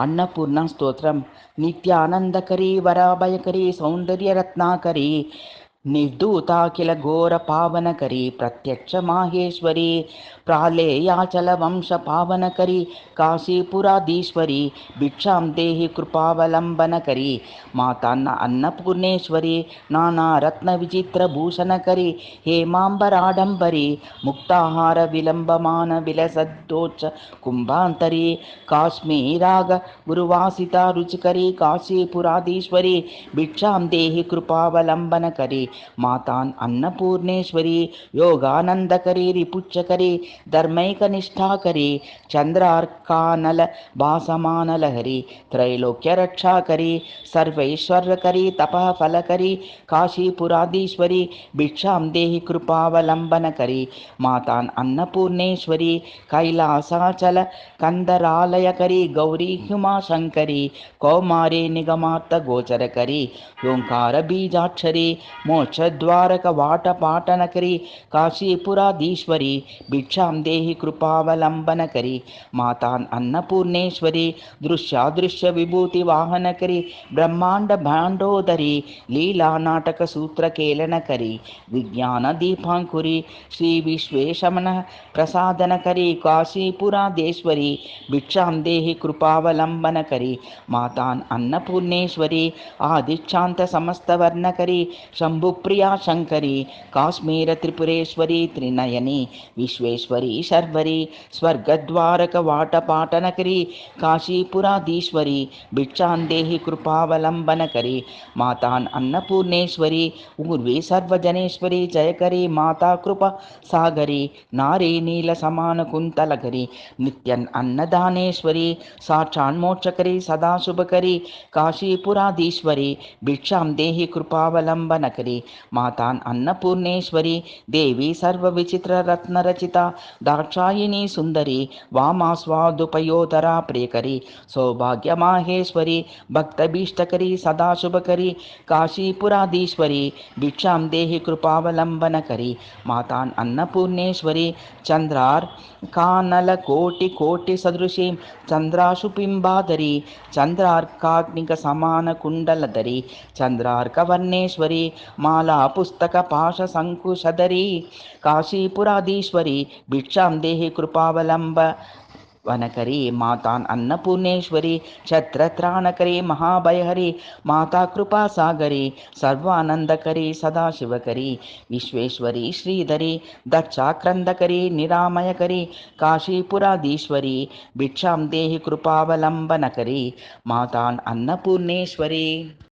अन्नपूर्णा स्तोत्रम नित्यानंदकरी वराभयकरी सौंदर्यरत्नाकरी निर्धूताखिल घोर पावनकरी प्रत्यक्ष माहेश्वरी प्रालेयाचल वंश पावनकरी काशीपुराधीश्वरी भिक्षां देहि कृपावलंबनकरी मातान्न अन्नपूर्णेश्वरी नाना रत्न विचित्र भूषणकरी हेमांबराडंबरी मुक्ताहार विलंबमान विलसद्दोच कुंभांतरी काश्मीराग गुरुवासिता रुचिकरी काशीपुराधीश्वरी भिक्षां देहि कृपावलंबनकरी मातान् अन्नपूर्णेश्वरी योगानंदकरी रिपुच्चकरी धर्मैकनिष्ठाकरी चंद्रार्कानल भासमानलहरी त्रैलोक्यरक्षाकरी सर्वैश्वर्यकरी तपः फलकरी काशीपुराधीश्वरी भिक्षां देहि कृपावलंबनकरी मातान् अन्नपूर्णेश्वरी कैलासाचल कंदरालयकरी गौरी हुमाशंकरी कौमारी निगमार्थ गोचरकरी ओंकार बीजाक्षरी मोक्षद्वारक वाटपाटनकरी काशीपुराधीश्वरी भिक्षां देहि कृपावलंबनकरी मातान् अन्नपूर्णेश्वरी दृश्यादृश्य विभूति वाहनकरी ब्रह्मांड भांडोदरी लीला नाटक सूत्र केलनकरी विज्ञान दीपांकुरी श्री विश्वेशमन प्रसादनकरी काशीपुराधीश्वरी भिक्षां देहि कृपावलंबनकरी मातान् अन्नपूर्णेश्वरी आदिच्छांत समस्तवर्णकरी शंभुप्रिया शंकरी काश्मीर त्रिपुरेश्वरी त्रिनयनी विश्वेश्वरी शर्वरी स्वर्गद्वारक वाटपाटनकरी काशीपुराधीश्वरी भिक्षां देहि कृपावलंबनकरी मातान् अन्नपूर्णेश्वरी ऊर्वी सर्वजनेश्वरी जयकरी माता कृपा सागरी नारी नील समान कुंतलकरी नित्यन अन्नदानेश्वरी साक्षान्मोक्षकरी सदाशुभकरी काशीपुराधीश्वरी भिक्षां देहि कृपावलंबनकरी मातान् अन्नपूर्णेश्वरी देवी सर्वविचित्र रत्नरचिता दाक्षायिनी सुंदरी वामास्वादुपयोधरा प्रियकरी सौभाग्य माहेश्वरी भक्तभीष्टकरी सदाशुभकरी काशीपुराधीश्वरी भिक्षां देहि कृपावलंबनकरी मातान् अन्नपूर्णेश्वरी चंद्रार कानल कोटि कोटि सदृशी चंद्राशुपिंबाधरी चंद्रार्काग्निक समान कुंडलधरी चंद्रार्कवर्णेश्वरी माला पुस्तक पाश संकुशधरी काशीपुराधीश्वरी भिक्षां देहि कृपावलंब वनकरी मातान् अन्नपूर्णेश्वरी छत्रत्राणकरी महाभयहरी माता कृपा सागरी सर्वानंदकरी सदाशिवकरी विश्वेश्वरी श्रीधरी दक्षाक्रंदकरी निरामयकरी काशीपुराधीश्वरी भिक्षां देहि कृपावलंबनकरी मातान् अन्नपूर्णेश्वरी।